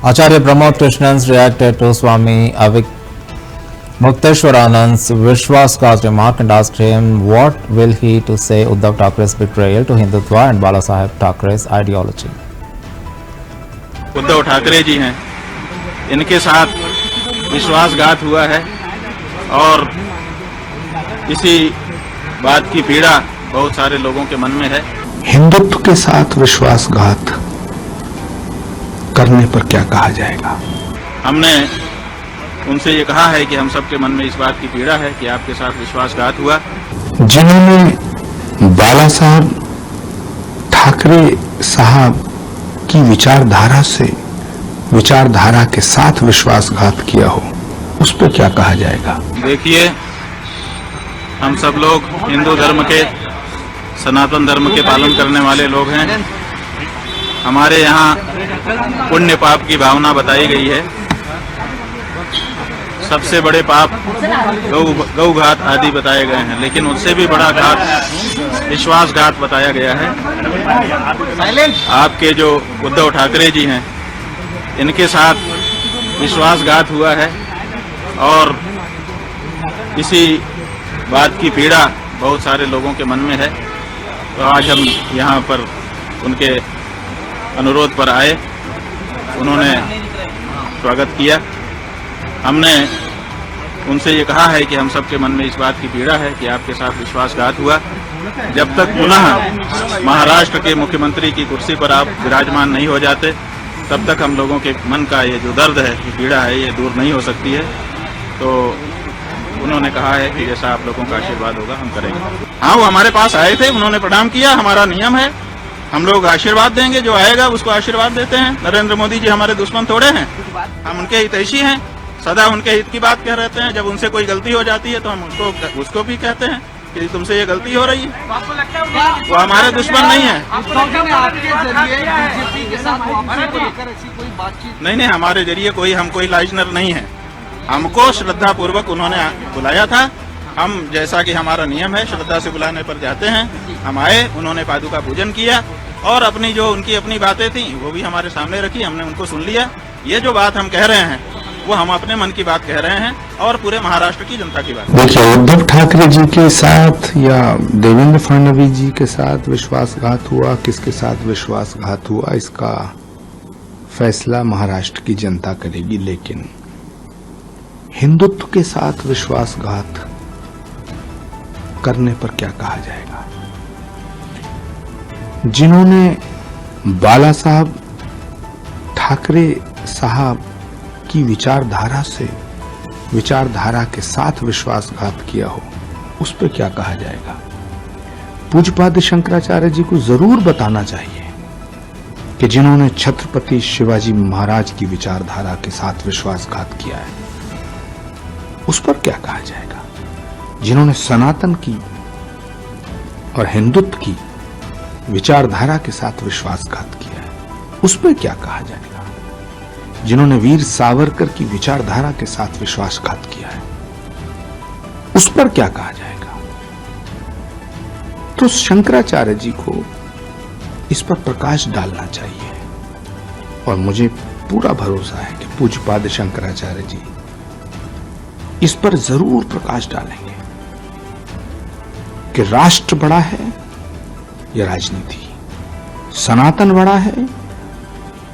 Acharya Pramod Krishnans reacted to Swami Mukteshwaranand's Vishwasghat remark and asked him what will he to say Uddhav Thackeray's betrayal to Hindutva and Balasaheb Thackeray's ideology. Uddhav Thackeray ji हैं, इनके साथ विश्वासघात हुआ है और इसी बात की पीड़ा बहुत सारे लोगों के मन में है। हिंदुत्व के साथ विश्वासघात करने पर क्या कहा जाएगा? हमने उनसे ये कहा है कि हम सबके मन में इस बात की पीड़ा है कि आपके साथ विश्वासघात हुआ। जिन्होंने बाला साहब ठाकरे साहब की विचारधारा के साथ विश्वासघात किया हो, उस पर क्या कहा जाएगा? देखिए, हम सब लोग हिंदू धर्म के, सनातन धर्म के पालन करने वाले लोग हैं। हमारे यहाँ पुण्य पाप की भावना बताई गई है। सबसे बड़े पाप गौघात आदि बताए गए हैं, लेकिन उससे भी बड़ा घात विश्वासघात बताया गया है। आपके जो उद्धव ठाकरे जी हैं, इनके साथ विश्वासघात हुआ है और इसी बात की पीड़ा बहुत सारे लोगों के मन में है। तो आज हम यहाँ पर उनके अनुरोध पर आए, उन्होंने स्वागत किया। हमने उनसे ये कहा है कि हम सबके मन में इस बात की पीड़ा है कि आपके साथ विश्वासघात हुआ। जब तक पुनः महाराष्ट्र के मुख्यमंत्री की कुर्सी पर आप विराजमान नहीं हो जाते, तब तक हम लोगों के मन का ये जो दर्द है, ये पीड़ा है, ये दूर नहीं हो सकती है। तो उन्होंने कहा है कि जैसा आप लोगों का आशीर्वाद होगा हम करेंगे। हाँ, वो हमारे पास आए थे, उन्होंने प्रणाम किया। हमारा नियम है, हम लोग आशीर्वाद देंगे, जो आएगा उसको आशीर्वाद देते हैं। नरेंद्र मोदी जी हमारे दुश्मन थोड़े हैं, हम उनके हितैषी हैं, सदा उनके हित की बात कह रहते हैं। जब उनसे कोई गलती हो जाती है तो हम उसको भी कहते हैं कि तुमसे ये गलती हो रही है। वो हमारे दुश्मन नहीं है। नहीं, हमारे जरिए हम कोई लाइजनर नहीं है। हमको श्रद्धा पूर्वक उन्होंने बुलाया था। हम, जैसा कि हमारा नियम है, श्रद्धा से बुलाने पर जाते हैं। हम आए, उन्होंने पादुका पूजन किया और अपनी जो उनकी अपनी बातें थी वो भी हमारे सामने रखी, हमने उनको सुन लिया। ये जो बात हम कह रहे हैं वो हम अपने मन की बात कह रहे हैं और पूरे महाराष्ट्र की जनता की बात। देखिए, उद्धव ठाकरे जी के साथ या देवेंद्र फडणवीस जी के साथ विश्वासघात हुआ, किसके साथ विश्वासघात हुआ, इसका फैसला महाराष्ट्र की जनता करेगी। लेकिन हिंदुत्व के साथ विश्वासघात करने पर क्या कहा जाएगा? जिन्होंने बाला साहब ठाकरे साहब की विचारधारा के साथ विश्वासघात किया हो, उस पर क्या कहा जाएगा? पूज्यपाद शंकराचार्य जी को जरूर बताना चाहिए कि जिन्होंने छत्रपति शिवाजी महाराज की विचारधारा के साथ विश्वासघात किया है, उस पर क्या कहा जाएगा? जिन्होंने सनातन की और हिंदुत्व की विचारधारा के साथ विश्वासघात किया है, उस पर क्या कहा जाएगा? जिन्होंने वीर सावरकर की विचारधारा के साथ विश्वासघात किया है, उस पर क्या कहा जाएगा? तो शंकराचार्य जी को इस पर प्रकाश डालना चाहिए और मुझे पूरा भरोसा है कि पूज्यपाद शंकराचार्य जी इस पर जरूर प्रकाश डालेंगे कि राष्ट्र बड़ा है या राजनीति, सनातन बड़ा है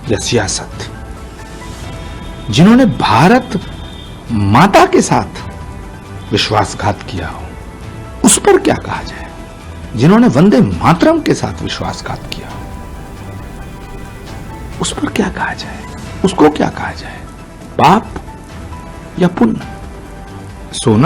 या सियासत। जिन्होंने भारत माता के साथ विश्वासघात किया हो, उस पर क्या कहा जाए? जिन्होंने वंदे मातरम के साथ विश्वासघात किया हो, उस पर क्या कहा जाए? उसको क्या कहा जाए? पाप या पुण्य? सोना